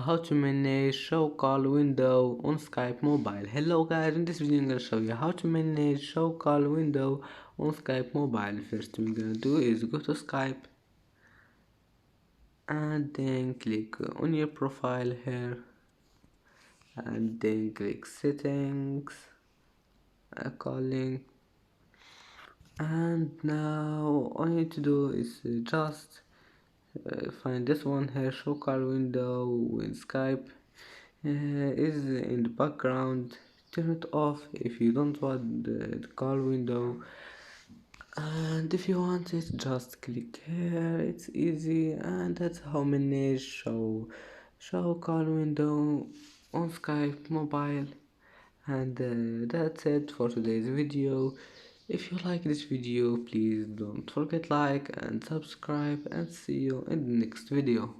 how to manage show call window on Skype mobile. Hello guys, in this video I'm gonna show you how to manage show call window on Skype mobile. First thing we're gonna do is go to Skype and then click on your profile here and then click settings, calling, and now all you need to do is just find this one here, show call window in Skype is in the background. Turn it off if you don't want the call window, and if you want it just click here. It's easy, and that's how manage show call window on Skype mobile. And that's it for today's video. If you like this video, please don't forget like and subscribe, and see you in the next video.